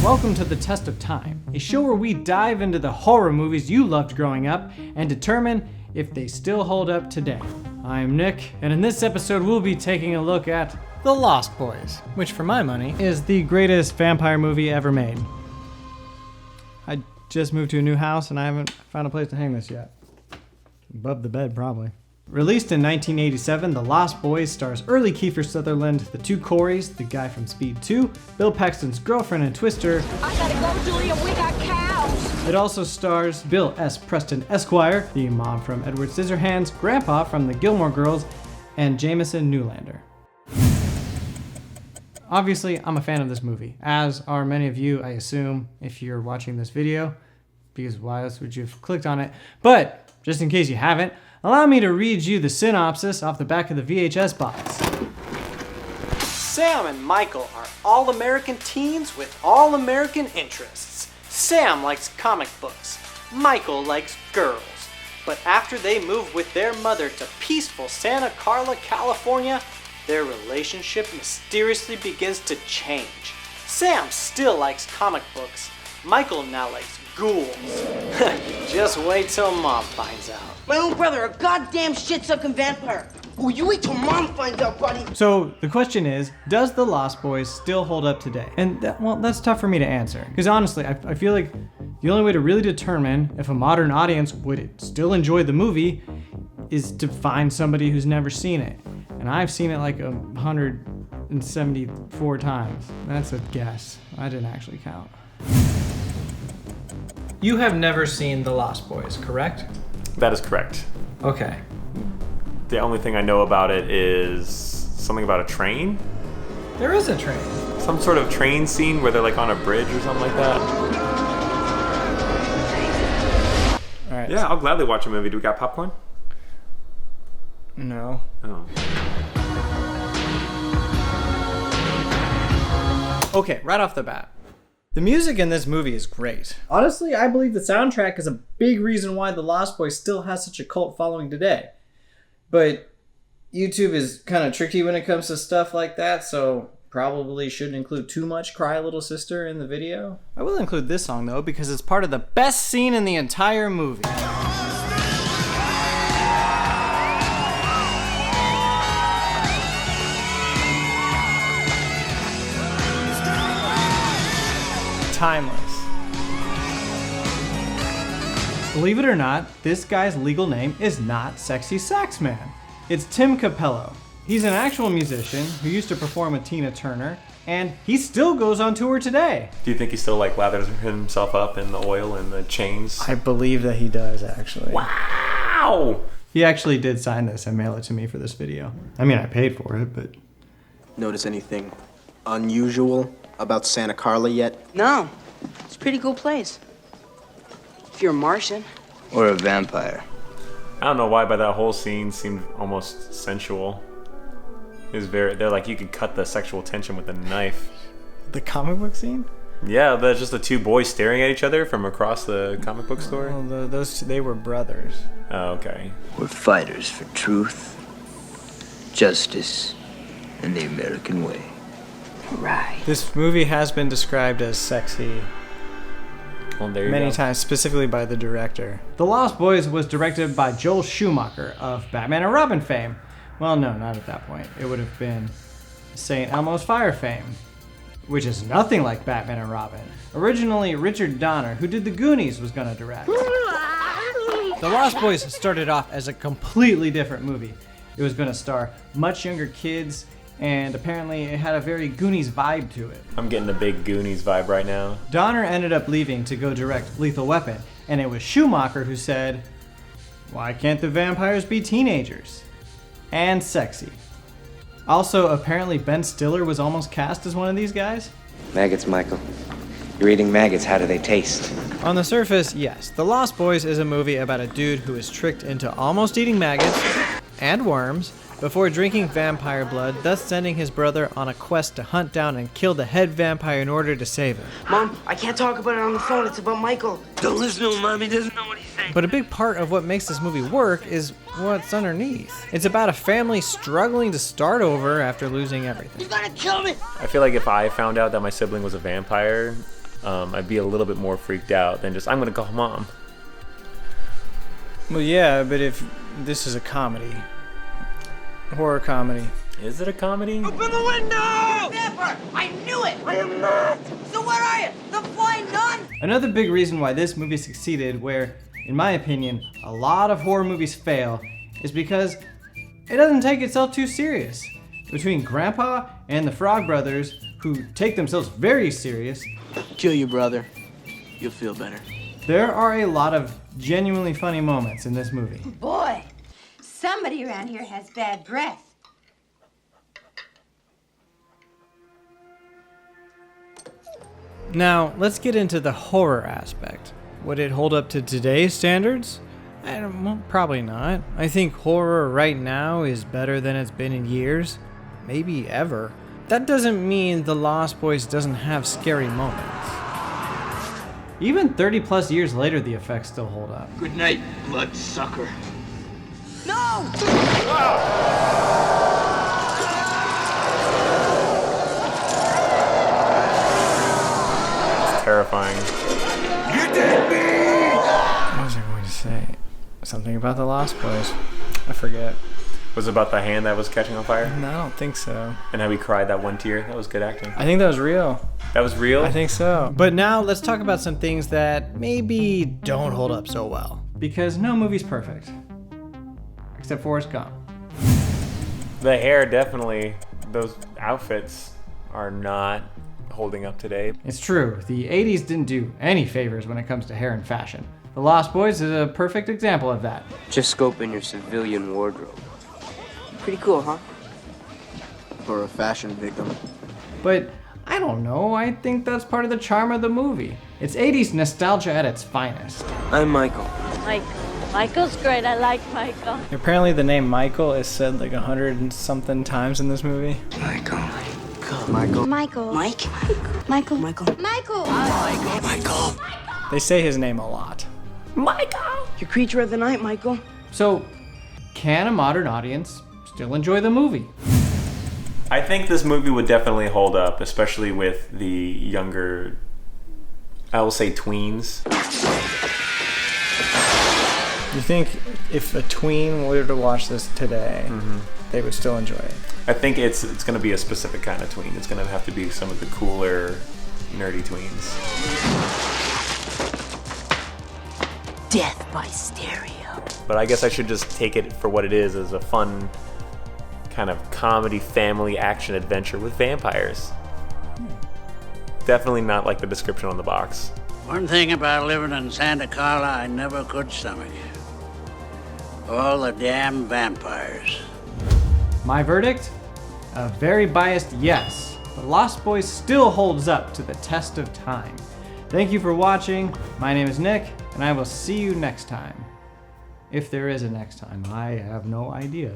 Welcome to The Test of Time, a show where we dive into the horror movies you loved growing up and determine if they still hold up today. I'm Nick, and in this episode we'll be taking a look at The Lost Boys, which for my money is the greatest vampire movie ever made. I just moved to a new house and I haven't found a place to hang this yet. Above the bed, probably. Released in 1987, The Lost Boys stars early Kiefer Sutherland, the two Coreys, the guy from Speed 2, Bill Paxton's girlfriend and Twister. I gotta go, Julia, we got cows! It also stars Bill S. Preston Esquire, the mom from Edward Scissorhands, Grandpa from the Gilmore Girls, and Jamison Newlander. Obviously, I'm a fan of this movie, as are many of you, I assume, if you're watching this video, because why else would you have clicked on it? But, just in case you haven't, allow me to read you the synopsis off the back of the VHS box. Sam and Michael are all-American teens with all-American interests. Sam likes comic books. Michael likes girls. But after they move with their mother to peaceful Santa Carla, California, their relationship mysteriously begins to change. Sam still likes comic books. Michael now likes ghouls. Just wait till Mom finds out. My own brother, a goddamn shit-sucking vampire. Oh, you wait till Mom finds out, buddy. So the question is, does The Lost Boys still hold up today? And that's tough for me to answer. Because honestly, I feel like the only way to really determine if a modern audience would still enjoy the movie is to find somebody who's never seen it. And I've seen it like 174 times. That's a guess. I didn't actually count. You have never seen The Lost Boys, correct? That is correct. Okay. The only thing I know about it is something about a train. There is a train. Some sort of train scene where they're like on a bridge or something like that. All right. Yeah, I'll gladly watch a movie. Do we got popcorn? No. Oh. Okay, right off the bat. The music in this movie is great. Honestly, I believe the soundtrack is a big reason why The Lost Boys still has such a cult following today. But YouTube is kind of tricky when it comes to stuff like that, so probably shouldn't include too much Cry Little Sister in the video. I will include this song though, because it's part of the best scene in the entire movie. Timeless. Believe it or not, this guy's legal name is not Sexy Sax Man. It's Tim Capello. He's an actual musician who used to perform with Tina Turner, and he still goes on tour today. Do you think he still like lathers himself up in the oil and the chains? I believe that he does, actually. Wow! He actually did sign this and mail it to me for this video. I mean, I paid for it, but... Notice anything unusual about Santa Carla yet? No, it's a pretty cool place. If you're a Martian. Or a vampire. I don't know why, but that whole scene seemed almost sensual. It was they're like you could cut the sexual tension with a knife. The comic book scene? Yeah, that's just the two boys staring at each other from across the comic book store. Well, those two, they were brothers. Oh, okay. We're fighters for truth, justice, and the American way. Right. This movie has been described as sexy Well, there you many go. times, specifically by the director. The Lost Boys was directed by Joel Schumacher of Batman and Robin fame. Well, no, not at that point. It would have been St. Elmo's Fire fame, which is nothing like Batman and Robin. Originally, Richard Donner, who did The Goonies, was going to direct. The Lost Boys started off as a completely different movie. It was going to star much younger kids, and apparently it had a very Goonies vibe to it. I'm getting the big Goonies vibe right now. Donner ended up leaving to go direct Lethal Weapon, and it was Schumacher who said, "Why can't the vampires be teenagers? And sexy." Also, apparently Ben Stiller was almost cast as one of these guys. Maggots, Michael. You're eating maggots. How do they taste? On the surface, yes, The Lost Boys is a movie about a dude who is tricked into almost eating maggots and worms before drinking vampire blood, thus sending his brother on a quest to hunt down and kill the head vampire in order to save him. Mom, I can't talk about it on the phone. It's about Michael. Don't listen to him, Mommy doesn't know what he's saying. But a big part of what makes this movie work is what's underneath. It's about a family struggling to start over after losing everything. You're gonna kill me! I feel like if I found out that my sibling was a vampire, I'd be a little bit more freaked out than just, I'm gonna call mom. Well, yeah, but if this is a comedy, horror comedy. Is it a comedy? Open the window! Never! I knew it! I am not! So where are you? The flying nun? Another big reason why this movie succeeded, where, in my opinion, a lot of horror movies fail, is because it doesn't take itself too serious. Between Grandpa and the Frog Brothers, who take themselves very serious, Kill your brother. You'll feel better. there are a lot of genuinely funny moments in this movie. Boy, somebody around here has bad breath. Now, let's get into the horror aspect. Would it hold up to today's standards? Well, probably not. I think horror right now is better than it's been in years, maybe ever. That doesn't mean The Lost Boys doesn't have scary moments. Even 30 plus years later, the effects still hold up. Good night, bloodsucker. No! It's terrifying. What was I going to say? Something about The Lost Boys. I forget. Was it about the hand that was catching on fire? No, I don't think so. And how he cried that one tear? That was good acting. I think that was real. That was real? I think so. But now let's talk about some things that maybe don't hold up so well. Because no movie's perfect. Except Forrest Gump. The hair, definitely. Those outfits are not holding up today. It's true, the 80s didn't do any favors when it comes to hair and fashion. The Lost Boys is a perfect example of that. Just scope in your civilian wardrobe. Pretty cool, huh? For a fashion victim. But I don't know, I think that's part of the charm of the movie. It's 80s nostalgia at its finest. I'm Michael. Michael's great. I like Michael. Apparently the name Michael is said like 100 and something times in this movie. Michael. Michael. Michael. Mike? Michael. Michael. Michael. They say his name a lot. Your creature of the night, Michael. So, can a modern audience still enjoy the movie? I think this movie would definitely hold up, especially with the younger, I will say tweens. You think if a tween were to watch this today, they would still enjoy it? I think it's going to be a specific kind of tween. It's going to have to be some of the cooler, nerdy tweens. Death by stereo. But I guess I should just take it for what it is, as a fun kind of comedy, family, action adventure with vampires. Definitely not like the description on the box. One thing about living in Santa Carla I never could stomach. All the damn vampires. My verdict? A very biased yes. The Lost Boys still holds up to the test of time. Thank you for watching. My name is Nick, and I will see you next time. If there is a next time, I have no idea.